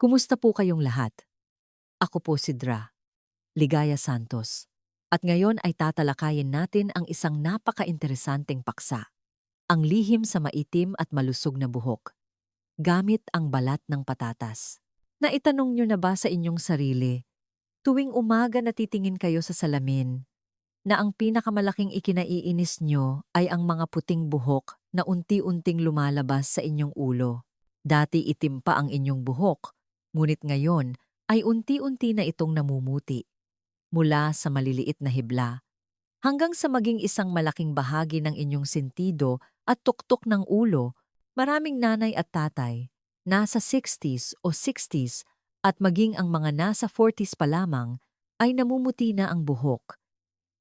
Kumusta po kayong lahat? Ako po si Dra, Ligaya Santos. At ngayon ay tatalakayin natin ang isang napaka-interesanteng paksa, ang lihim sa maitim at malusog na buhok, gamit ang balat ng patatas. Naitanong nyo na ba sa inyong sarili, tuwing umaga natitingin kayo sa salamin, na ang pinakamalaking ikinaiinis nyo ay ang mga puting buhok na unti-unting lumalabas sa inyong ulo? Dati itim pa ang inyong buhok, ngunit ngayon ay unti-unti na itong namumuti, mula sa maliliit na hibla hanggang sa maging isang malaking bahagi ng inyong sentido at tuktok ng ulo. Maraming nanay at tatay, nasa 60s o 60s at maging ang mga nasa 40s pa lamang, ay namumuti na ang buhok,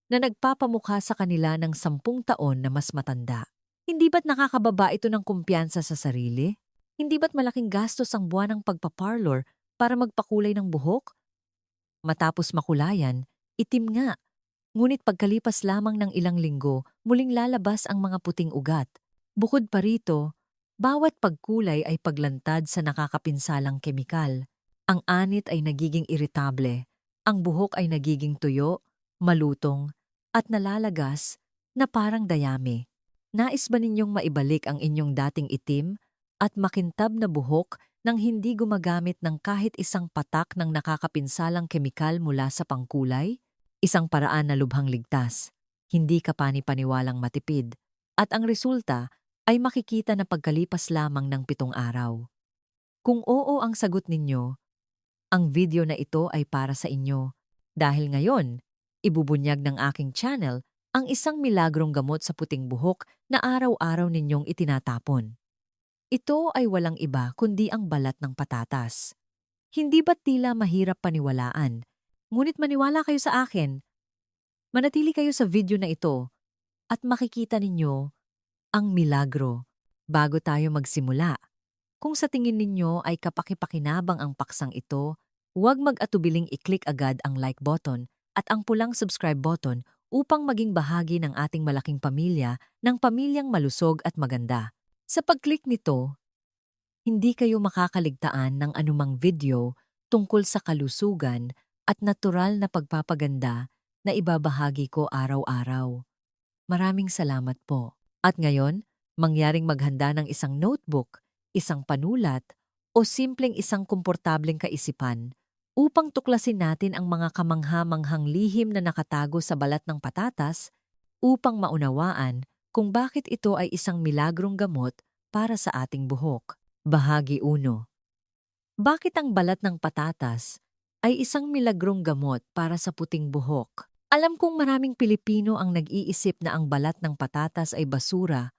na nagpapamukha sa kanila ng 10 taon na mas matanda. Hindi ba't nakakababa ito ng kumpiyansa sa sarili? Hindi ba't malaking gastos ang buwan ng pagpaparlor para magpakulay ng buhok? Matapos makulayan, itim nga. Ngunit pagkalipas lamang ng ilang linggo, muling lalabas ang mga puting ugat. Bukod pa rito, bawat pagkulay ay paglantad sa nakakapinsalang kemikal. Ang anit ay nagiging iritable, ang buhok ay nagiging tuyo, malutong, at nalalagas na parang dayami. Nais ba ninyong maibalik ang inyong dating itim at makintab na buhok nang hindi gumagamit ng kahit isang patak ng nakakapinsalang kemikal mula sa pangkulay? Isang paraan na lubhang ligtas, hindi ka pani-paniwalang matipid, at ang resulta ay makikita na pagkalipas lamang ng 7 araw. Kung oo ang sagot ninyo, ang video na ito ay para sa inyo. Dahil ngayon, ibubunyag ng aking channel ang isang milagrong gamot sa puting buhok na araw-araw ninyong itinatapon. Ito ay walang iba kundi ang balat ng patatas. Hindi ba't tila mahirap paniwalaan? Ngunit maniwala kayo sa akin, manatili kayo sa video na ito at makikita ninyo ang milagro bago tayo magsimula. Kung sa tingin ninyo ay kapaki-pakinabang ang paksang ito, huwag mag-atubiling i-click agad ang like button at ang pulang subscribe button upang maging bahagi ng ating malaking pamilya, ng pamilyang malusog at maganda. Sa pag-click nito, hindi kayo makakaligtaan ng anumang video tungkol sa kalusugan at natural na pagpapaganda na ibabahagi ko araw-araw. Maraming salamat po. At ngayon, mangyaring maghanda ng isang notebook, isang panulat, o simpleng isang komportableng kaisipan upang tuklasin natin ang mga kamangha-manghang lihim na nakatago sa balat ng patatas upang maunawaan kung bakit ito ay isang milagrong gamot para sa ating buhok. Bahagi 1. Bakit ang balat ng patatas ay isang milagrong gamot para sa puting buhok? Alam kong maraming Pilipino ang nag-iisip na ang balat ng patatas ay basura.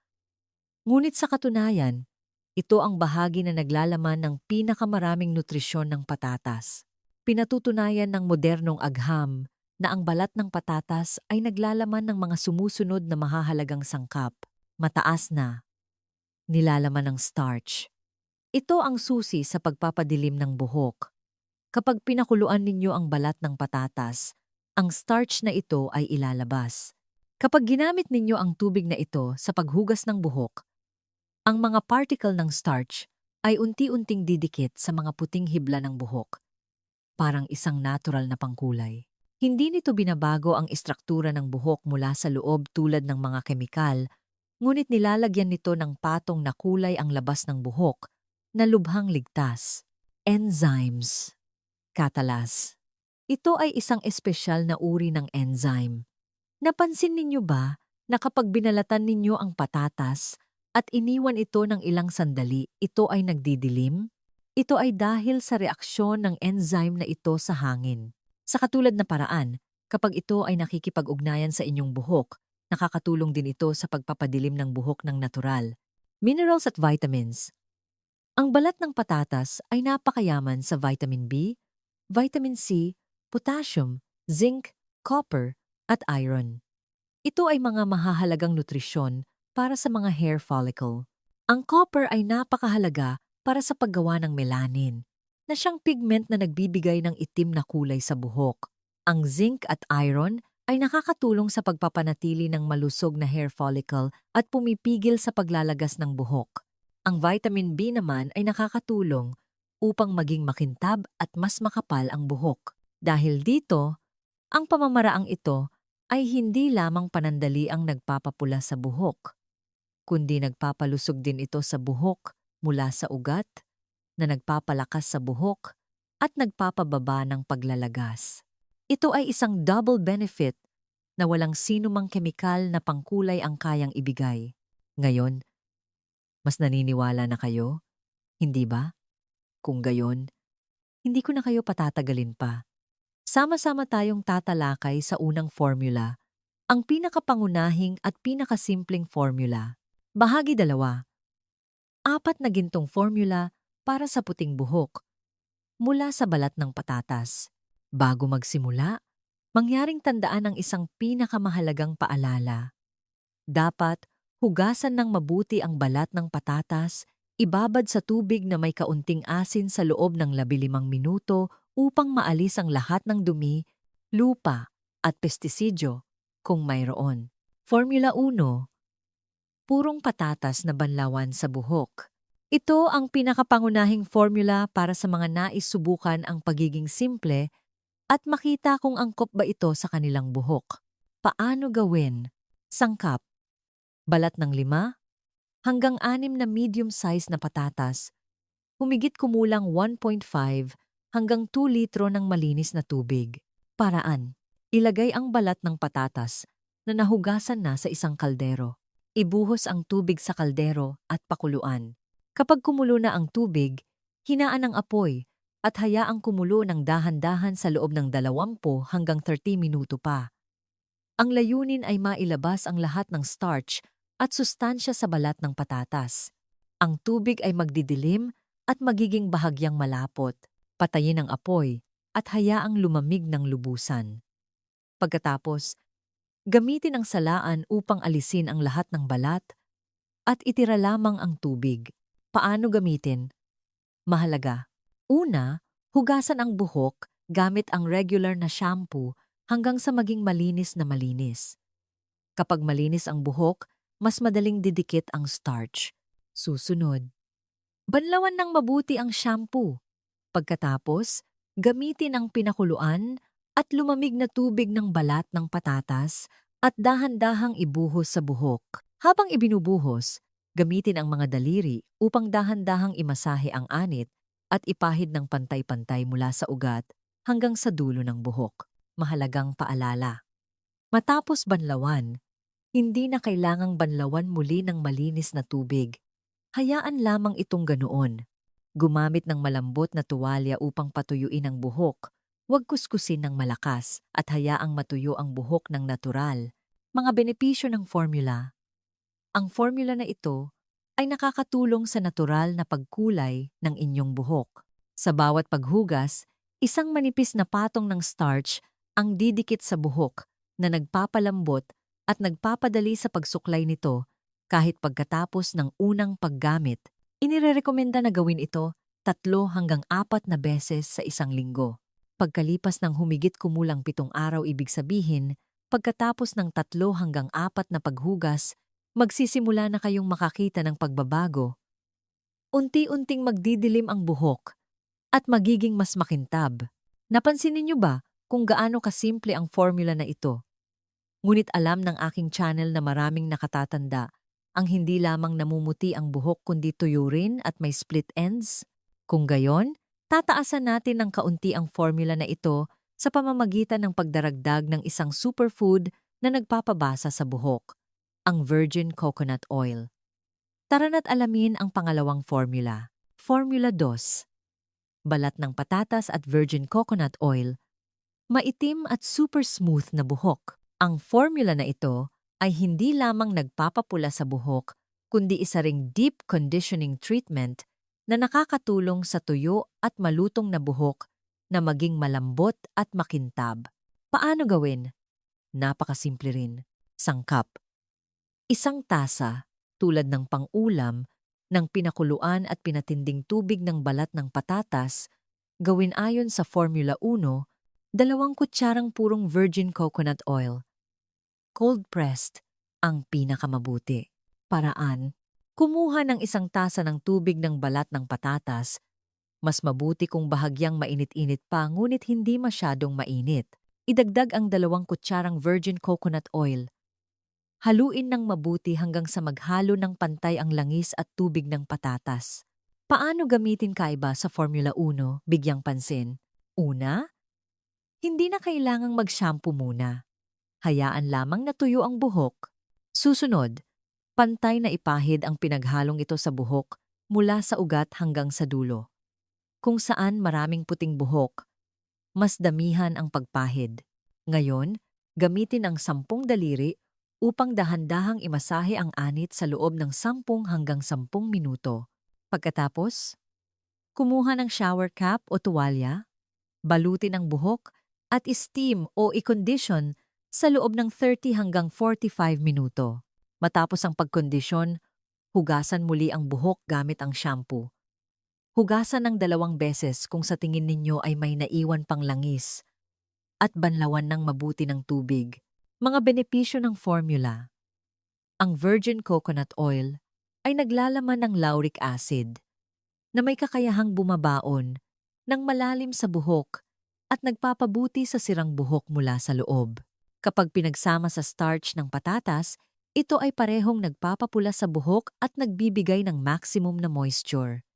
Ngunit sa katunayan, ito ang bahagi na naglalaman ng pinakamaraming nutrisyon ng patatas. Pinatutunayan ng modernong agham na ang balat ng patatas ay naglalaman ng mga sumusunod na mahahalagang sangkap. Mataas na nilalaman ng starch. Ito ang susi sa pagpapadilim ng buhok. Kapag pinakuluan ninyo ang balat ng patatas, ang starch na ito ay ilalabas. Kapag ginamit ninyo ang tubig na ito sa paghugas ng buhok, ang mga particle ng starch ay unti-unting didikit sa mga puting hibla ng buhok, parang isang natural na pangkulay. Hindi nito binabago ang istruktura ng buhok mula sa loob tulad ng mga kemikal, ngunit nilalagyan nito ng patong na kulay ang labas ng buhok na lubhang ligtas. Enzymes. Katalas. Ito ay isang espesyal na uri ng enzyme. Napansin ninyo ba na kapag binalatan ninyo ang patatas at iniwan ito ng ilang sandali, ito ay nagdidilim? Ito ay dahil sa reaksyon ng enzyme na ito sa hangin. Sa katulad na paraan, kapag ito ay nakikipag-ugnayan sa inyong buhok, nakakatulong din ito sa pagpapadilim ng buhok ng natural. Minerals at vitamins. Ang balat ng patatas ay napakayaman sa vitamin B, vitamin C, potassium, zinc, copper, at iron. Ito ay mga mahahalagang nutrisyon para sa mga hair follicle. Ang copper ay napakahalaga para sa paggawa ng melanin, na siyang pigment na nagbibigay ng itim na kulay sa buhok. Ang zinc at iron ay nakakatulong sa pagpapanatili ng malusog na hair follicle at pumipigil sa paglalagas ng buhok. Ang vitamin B naman ay nakakatulong upang maging makintab at mas makapal ang buhok. Dahil dito, ang pamamaraang ito ay hindi lamang panandali ang nagpapapula sa buhok, kundi nagpapalusog din ito sa buhok mula sa ugat na nagpapalakas sa buhok at nagpapababa ng paglalagas. Ito ay isang double benefit na walang sinumang kemikal na pangkulay ang kayang ibigay. Ngayon, mas naniniwala na kayo? Hindi ba? Kung gayon, hindi ko na kayo patatagalin pa. Sama-sama tayong tatalakay sa unang formula, ang pinakapangunahing at pinakasimpleng formula. Bahagi 2. 4 na gintong formula para sa puting buhok mula sa balat ng patatas. Bago magsimula, mangyaring tandaan ang isang pinakamahalagang paalala. Dapat hugasan ng mabuti ang balat ng patatas, ibabad sa tubig na may kaunting asin sa loob ng 15 minuto upang maalis ang lahat ng dumi, lupa at pestisidyo kung mayroon. Formula 1. Purong patatas na banlawan sa buhok. Ito ang pinakapangunahing formula para sa mga nais subukan ang pagiging simple at makita kung angkop ba ito sa kanilang buhok. Paano gawin? Sangkap. Balat ng 5 hanggang 6 na medium-size na patatas. Humigit kumulang 1.5 hanggang 2 litro ng malinis na tubig. Paraan. Ilagay ang balat ng patatas na nahugasan na sa isang kaldero. Ibuhos ang tubig sa kaldero at pakuluan. Kapag kumulo na ang tubig, hinaan ang apoy at hayaang kumulo ng dahan-dahan sa loob ng 20 hanggang 30 minuto pa. Ang layunin ay mailabas ang lahat ng starch at sustansya sa balat ng patatas. Ang tubig ay magdidilim at magiging bahagyang malapot. Patayin ang apoy at hayaang lumamig ng lubusan. Pagkatapos, gamitin ang salaan upang alisin ang lahat ng balat at itira lamang ang tubig. Paano gamitin? Mahalaga. Una, hugasan ang buhok gamit ang regular na shampoo hanggang sa maging malinis na malinis. Kapag malinis ang buhok, mas madaling didikit ang starch. Susunod, banlawan ng mabuti ang shampoo. Pagkatapos, gamitin ang pinakuluan at lumamig na tubig ng balat ng patatas at dahan-dahang ibuhos sa buhok. Habang ibinubuhos, gamitin ang mga daliri upang dahan-dahang imasahe ang anit at ipahid ng pantay-pantay mula sa ugat hanggang sa dulo ng buhok. Mahalagang paalala. Matapos banlawan, hindi na kailangang banlawan muli ng malinis na tubig. Hayaan lamang itong ganoon. Gumamit ng malambot na tuwalya upang patuyuin ang buhok. Huwag kuskusin ng malakas at hayaang matuyo ang buhok ng natural. Mga benepisyo ng formula. Ang formula na ito ay nakakatulong sa natural na pagkulay ng inyong buhok. Sa bawat paghugas, isang manipis na patong ng starch ang didikit sa buhok na nagpapalambot at nagpapadali sa pagsuklay nito kahit pagkatapos ng unang paggamit. Inirerekomenda na gawin ito 3 hanggang 4 na beses sa isang linggo. Pagkalipas ng humigit kumulang 7 araw, ibig sabihin, pagkatapos ng 3 hanggang 4 na paghugas, magsisimula na kayong makakita ng pagbabago. Unti-unting magdidilim ang buhok at magiging mas makintab. Napansin niyo ba kung gaano kasimple ang formula na ito? Ngunit alam ng aking channel na maraming nakatatanda ang hindi lamang namumuti ang buhok kundi tuyo rin at may split ends. Kung gayon, tataasan natin ng kaunti ang formula na ito sa pamamagitan ng pagdaragdag ng isang superfood na nagpapabasa sa buhok, ang virgin coconut oil. Tara na't alamin ang pangalawang formula. Formula 2. Balat ng patatas at virgin coconut oil. Maitim at super smooth na buhok. Ang formula na ito ay hindi lamang nagpapapula sa buhok, kundi isa ring deep conditioning treatment na nakakatulong sa tuyo at malutong na buhok na maging malambot at makintab. Paano gawin? Napakasimple rin. Sangkap. Isang tasa, tulad ng pang-ulam, ng pinakuluan at pinatinding tubig ng balat ng patatas, gawin ayon sa Formula 1, 2 kutsarang purong virgin coconut oil. Cold-pressed, ang pinakamabuti. Paraan. Kumuha ng 1 tasa ng tubig ng balat ng patatas, Mas mabuti kung bahagyang mainit-init pa ngunit hindi masyadong mainit. Idagdag ang 2 kutsarang virgin coconut oil. Haluin ng mabuti hanggang sa maghalo ng pantay ang langis at tubig ng patatas. Paano gamitin kaiba sa Formula 1? Bigyang pansin. Una, hindi na kailangang mag-shampoo muna. Hayaan lamang na tuyo ang buhok. Susunod, pantay na ipahid ang pinaghalong ito sa buhok mula sa ugat hanggang sa dulo. Kung saan maraming puting buhok, mas damihan ang pagpahid. Ngayon, gamitin ang 10 daliri upang dahan-dahang imasahe ang anit sa loob ng 10 hanggang 10 minuto. Pagkatapos, kumuha ng shower cap o tuwalya, balutin ang buhok at steam o i-condition sa loob ng 30 hanggang 45 minuto. Matapos ang pagkondisyon, hugasan muli ang buhok gamit ang shampoo. Hugasan ng 2 beses kung sa tingin ninyo ay may naiwan pang langis at banlawan ng mabuti ng tubig. Mga benepisyo ng formula. Ang virgin coconut oil ay naglalaman ng lauric acid na may kakayahang bumabaon ng malalim sa buhok at nagpapabuti sa sirang buhok mula sa loob. Kapag pinagsama sa starch ng patatas, ito ay parehong nagpapapula sa buhok at nagbibigay ng maximum na moisture.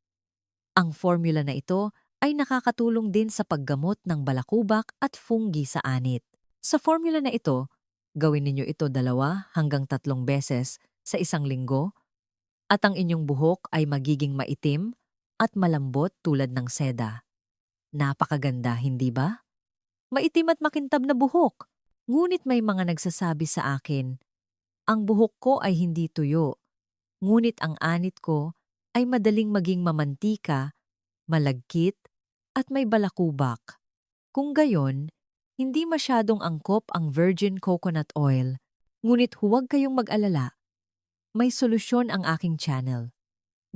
Ang formula na ito ay nakakatulong din sa paggamot ng balakubak at fungi sa anit. Sa formula na ito, gawin ninyo ito 2 hanggang 3 beses sa isang linggo at ang inyong buhok ay magiging maitim at malambot tulad ng seda. Napakaganda, hindi ba? Maitim at makintab na buhok. Ngunit may mga nagsasabi sa akin, ang buhok ko ay hindi tuyo, ngunit ang anit ko ay madaling maging mamantika, malagkit, at may balakubak. Kung gayon, hindi masyadong angkop ang virgin coconut oil, ngunit huwag kayong mag-alala. May solusyon ang aking channel.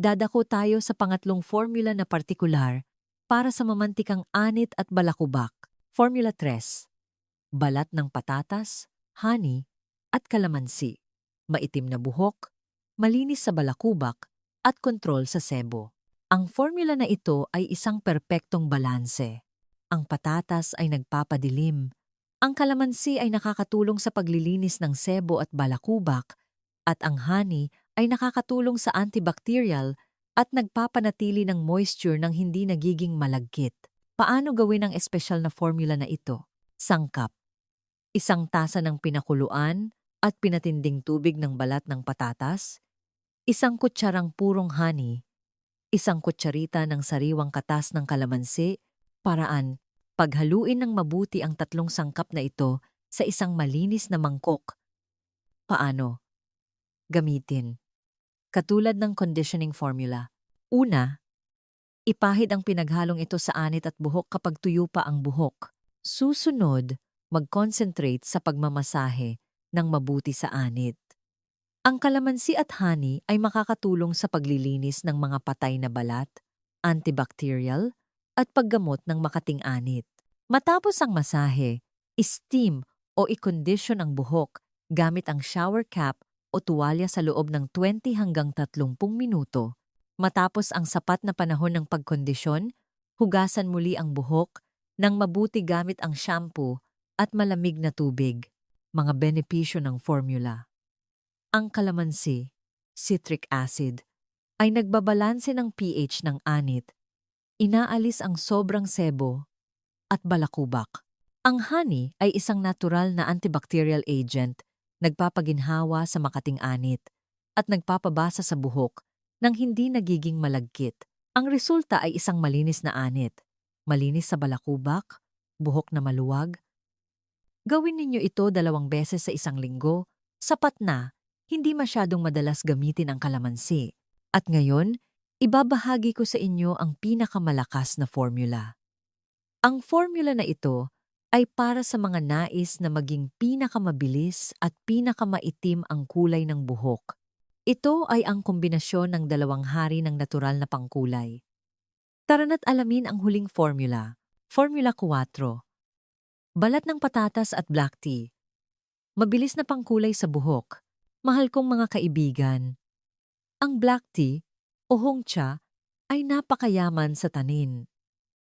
Dadako tayo sa pangatlong formula na partikular para sa mamantikang anit at balakubak. Formula 3. Balat ng patatas, honey, at kalamansi. Maitim na buhok, malinis sa balakubak, at kontrol sa sebo. Ang formula na ito ay isang perpektong balanse. Ang patatas ay nagpapadilim. Ang kalamansi ay nakakatulong sa paglilinis ng sebo at balakubak, at ang honey ay nakakatulong sa antibacterial at nagpapanatili ng moisture nang hindi nagiging malagkit. Paano gawin ang espesyal na formula na ito? Sangkap. 1 tasa ng pinakuluan at pinatinding tubig ng balat ng patatas, 1 kutsarang purong honey, 1 kutsarita ng sariwang katas ng kalamansi. Paraan, paghaluin ng mabuti ang 3 sangkap na ito sa isang malinis na mangkok. Paano? Gamitin. Katulad ng conditioning formula. Una, ipahid ang pinaghalong ito sa anit at buhok kapag tuyo pa ang buhok. Susunod, mag-concentrate sa pagmamasahe ng mabuti sa anit. Ang kalamansi at honey ay makakatulong sa paglilinis ng mga patay na balat, antibacterial, at paggamot ng makating anit. Matapos ang masahe, steam o i-condition ang buhok gamit ang shower cap o tuwalya sa loob ng 20 hanggang 30 minuto. Matapos ang sapat na panahon ng pagkondisyon, hugasan muli ang buhok ng mabuti gamit ang shampoo at malamig na tubig. Mga benepisyo ng formula. Ang kalamansi, citric acid, ay nagbabalanse ng pH ng anit, inaalis ang sobrang sebo at balakubak. Ang honey ay isang natural na antibacterial agent, nagpapaginhawa sa makating anit at nagpapabasa sa buhok nang hindi nagiging malagkit. Ang resulta ay isang malinis na anit, malinis sa balakubak, buhok na maluwag. Gawin ninyo ito 2 beses sa isang linggo, sapat na, hindi masyadong madalas gamitin ang kalamansi. At ngayon, ibabahagi ko sa inyo ang pinakamalakas na formula. Ang formula na ito ay para sa mga nais na maging pinakamabilis at pinakamaitim ang kulay ng buhok. Ito ay ang kombinasyon ng 2 hari ng natural na pangkulay. Tara na't alamin ang huling formula. Formula 4. Balat ng patatas at black tea. Mabilis na pangkulay sa buhok. Mahal kong mga kaibigan. Ang black tea o hongcha ay napakayaman sa tanin.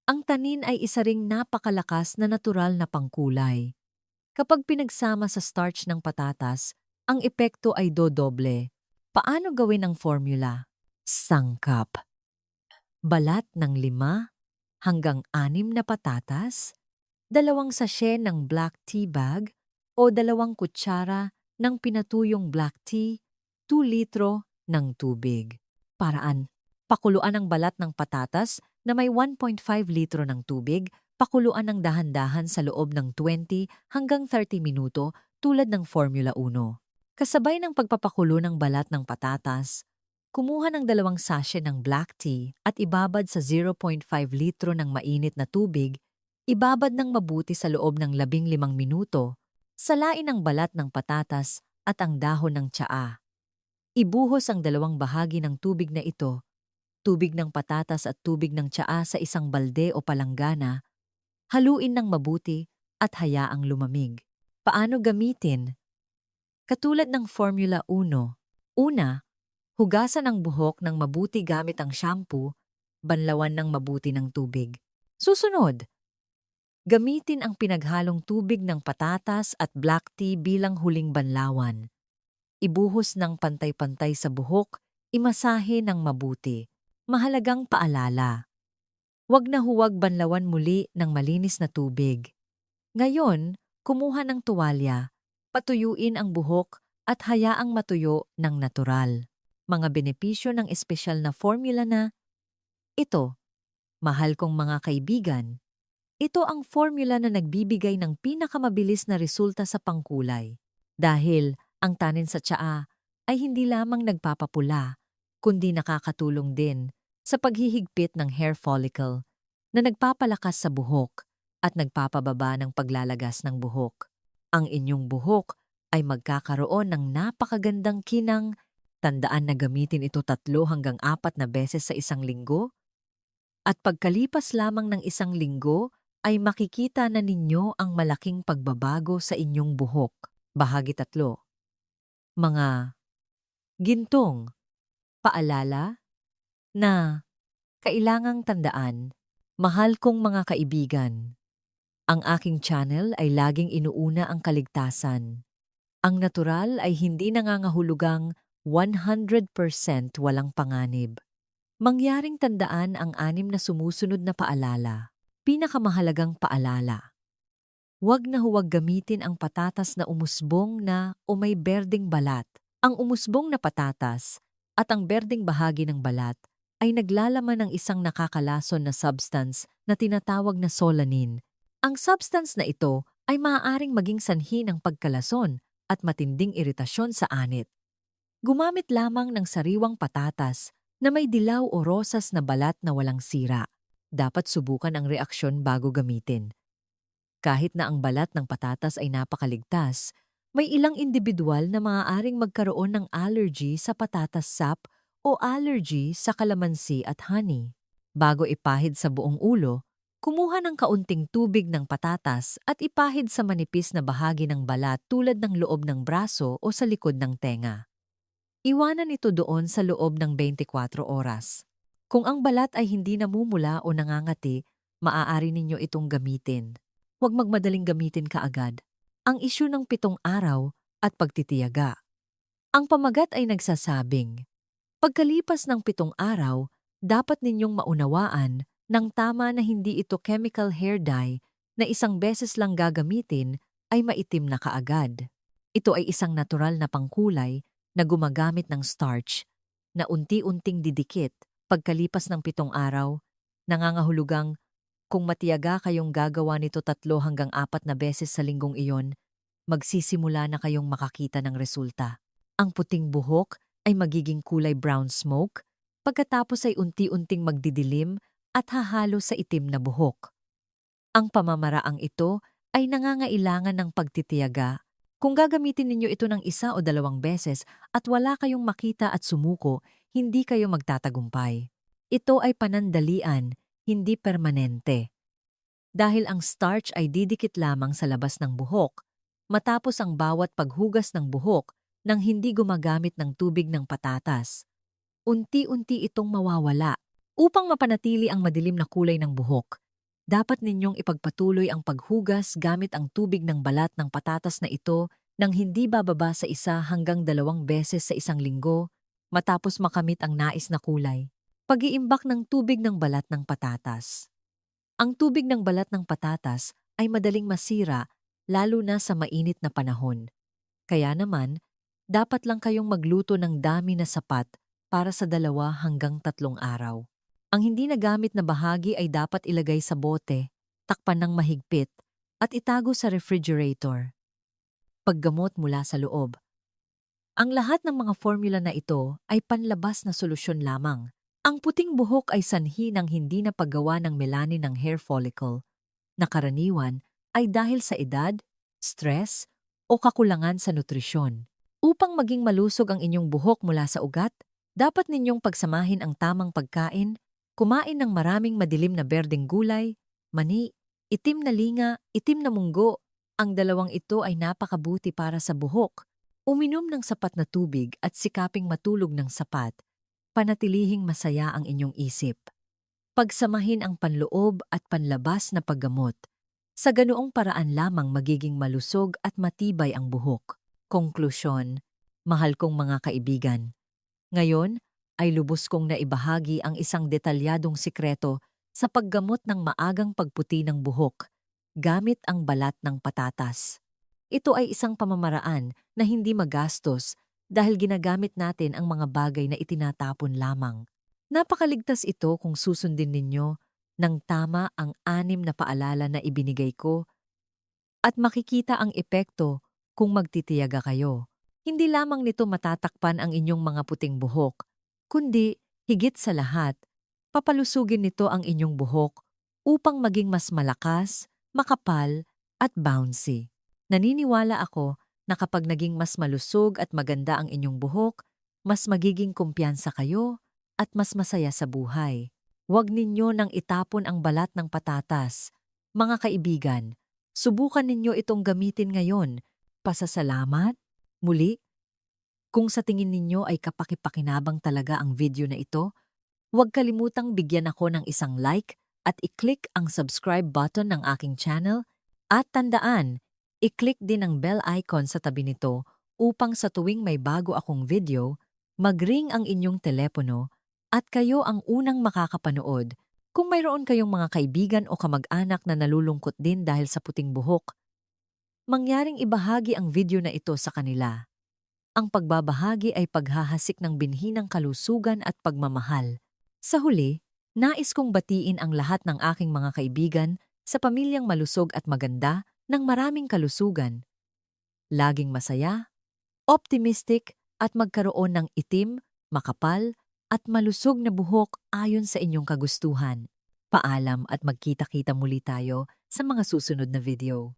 Ang tanin ay isa ring napakalakas na natural na pangkulay. Kapag pinagsama sa starch ng patatas, ang epekto ay dodoble. Paano gawin ang formula? Sangkap. Balat ng 5 hanggang 6 na patatas, 2 sachet ng black tea bag o 2 kutsara ng pinatuyong black tea, 2 litro ng tubig. Paraan: pakuluan ang balat ng patatas na may 1.5 litro ng tubig, pakuluan ng dahan-dahan sa loob ng 20 hanggang 30 minuto tulad ng Formula 1. Kasabay ng pagpapakulo ng balat ng patatas, kumuha ng 2 sachet ng black tea at ibabad sa 0.5 litro ng mainit na tubig, ibabad ng mabuti sa loob ng 15 minuto, salain ang balat ng patatas at ang dahon ng tsaa. Ibuhos ang 2 bahagi ng tubig na ito, tubig ng patatas at tubig ng tsaa sa isang balde o palanggana, haluin ng mabuti at hayaang lumamig. Paano gamitin? Katulad ng Formula 1, una, hugasan ang buhok ng mabuti gamit ang shampoo, banlawan ng mabuti ng tubig. Susunod, gamitin ang pinaghalong tubig ng patatas at black tea bilang huling banlawan. Ibuhos ng pantay-pantay sa buhok, imasahe ng mabuti. Mahalagang paalala: huwag na huwag banlawan muli ng malinis na tubig. Ngayon, kumuha ng tuwalya, patuyuin ang buhok at hayaang matuyo ng natural. Mga benepisyo ng espesyal na formula na ito. Mahal kong mga kaibigan, ito ang formula na nagbibigay ng pinakamabilis na resulta sa pangkulay. Dahil ang tanin sa tsaa ay hindi lamang nagpapapula, kundi nakakatulong din sa paghihigpit ng hair follicle na nagpapalakas sa buhok at nagpapababa ng paglalagas ng buhok. Ang inyong buhok ay magkakaroon ng napakagandang kinang. Tandaan na gamitin ito 3 hanggang 4 na beses sa isang linggo. At pagkalipas lamang ng isang linggo, ay makikita na ninyo ang malaking pagbabago sa inyong buhok. Bahagi 3. Mga gintong paalala na kailangang tandaan. Mahal kong mga kaibigan, ang aking channel ay laging inuuna ang kaligtasan. Ang natural ay hindi nangangahulugang 100% walang panganib. Mangyaring tandaan ang 6 na sumusunod na paalala. Pinakamahalagang paalala: huwag na huwag gamitin ang patatas na umusbong na o may berdeng balat. Ang umusbong na patatas at ang berdeng bahagi ng balat ay naglalaman ng isang nakakalason na substance na tinatawag na solanin. Ang substance na ito ay maaaring maging sanhi ng pagkalason at matinding iritasyon sa anit. Gumamit lamang ng sariwang patatas na may dilaw o rosas na balat na walang sira. Dapat subukan ang reaksyon bago gamitin. Kahit na ang balat ng patatas ay napakaligtas, may ilang individual na maaaring magkaroon ng allergy sa patatas sap o allergy sa kalamansi at honey. Bago ipahid sa buong ulo, kumuha ng kaunting tubig ng patatas at ipahid sa manipis na bahagi ng balat tulad ng loob ng braso o sa likod ng tenga. Iwanan ito doon sa loob ng 24 oras. Kung ang balat ay hindi namumula o nangangati, maaari ninyo itong gamitin. Huwag magmadaling gamitin kaagad. Ang isyu ng 7 araw at pagtitiyaga. Ang pamagat ay nagsasabing, pagkalipas ng 7 araw, dapat ninyong maunawaan ng tama na hindi ito chemical hair dye na isang beses lang gagamitin ay maitim na kaagad. Ito ay isang natural na pangkulay na gumagamit ng starch na unti-unting didikit pagkalipas ng 7 araw, nangangahulugang kung matiyaga kayong gagawa nito 3 hanggang 4 na beses sa linggong iyon, magsisimula na kayong makakita ng resulta. Ang puting buhok ay magiging kulay brown smoke, pagkatapos ay unti-unting magdidilim at hahalo sa itim na buhok. Ang pamamaraang ito ay nangangailangan ng pagtitiyaga. Kung gagamitin ninyo ito ng 1 o 2 beses at wala kayong makita at sumuko, hindi kayo magtatagumpay. Ito ay panandalian, hindi permanente. Dahil ang starch ay didikit lamang sa labas ng buhok, matapos ang bawat paghugas ng buhok nang hindi gumagamit ng tubig ng patatas. Unti-unti itong mawawala. Upang mapanatili ang madilim na kulay ng buhok, dapat ninyong ipagpatuloy ang paghugas gamit ang tubig ng balat ng patatas na ito nang hindi bababa sa 1 hanggang 2 beses sa isang linggo matapos makamit ang nais na kulay. Pag-iimbak ng tubig ng balat ng patatas. Ang tubig ng balat ng patatas ay madaling masira lalo na sa mainit na panahon. Kaya naman, dapat lang kayong magluto ng dami na sapat para sa 2 hanggang 3 araw. Ang hindi nagamit na bahagi ay dapat ilagay sa bote, takpan ng mahigpit, at itago sa refrigerator. Paggamot mula sa loob. Ang lahat ng mga formula na ito ay panlabas na solusyon lamang. Ang puting buhok ay sanhi ng hindi na paggawa ng melanin ng hair follicle, na karaniwan ay dahil sa edad, stress, o kakulangan sa nutrisyon. Upang maging malusog ang inyong buhok mula sa ugat, dapat ninyong pagsamahin ang tamang pagkain, kumain ng maraming madilim na berdeng gulay, mani, itim na linga, itim na munggo. Ang dalawang ito ay napakabuti para sa buhok. Uminom ng sapat na tubig at sikaping matulog ng sapat. Panatilihing masaya ang inyong isip. Pagsamahin ang panloob at panlabas na paggamot. Sa ganoong paraan lamang magiging malusog at matibay ang buhok. Konklusyon, mahal kong mga kaibigan. Ngayon ay lubos kong naibahagi ang isang detalyadong sikreto sa paggamot ng maagang pagputi ng buhok gamit ang balat ng patatas. Ito ay isang pamamaraan na hindi magastos dahil ginagamit natin ang mga bagay na itinatapon lamang. Napakaligtas ito kung susundin ninyo ng tama ang 6 na paalala na ibinigay ko at makikita ang epekto kung magtitiyaga kayo. Hindi lamang nito matatakpan ang inyong mga puting buhok, kundi higit sa lahat, papalusugin nito ang inyong buhok upang maging mas malakas, makapal at bouncy. Naniniwala ako na kapag naging mas malusog at maganda ang inyong buhok, mas magiging kumpiyansa kayo at mas masaya sa buhay. Huwag ninyo nang itapon ang balat ng patatas. Mga kaibigan, subukan ninyo itong gamitin ngayon. Pasasalamat. Muli, kung sa tingin ninyo ay kapakipakinabang talaga ang video na ito, huwag kalimutang bigyan ako ng isang like at i-click ang subscribe button ng aking channel at tandaan, i-click din ang bell icon sa tabi nito upang sa tuwing may bago akong video, mag-ring ang inyong telepono at kayo ang unang makakapanood. Kung mayroon kayong mga kaibigan o kamag-anak na nalulungkot din dahil sa puting buhok, mangyaring ibahagi ang video na ito sa kanila. Ang pagbabahagi ay paghahasik ng binhi ng kalusugan at pagmamahal. Sa huli, nais kong batiin ang lahat ng aking mga kaibigan sa pamilyang malusog at maganda ng maraming kalusugan. Laging masaya, optimistic at magkaroon ng itim, makapal at malusog na buhok ayon sa inyong kagustuhan. Paalam at magkita-kita muli tayo sa mga susunod na video.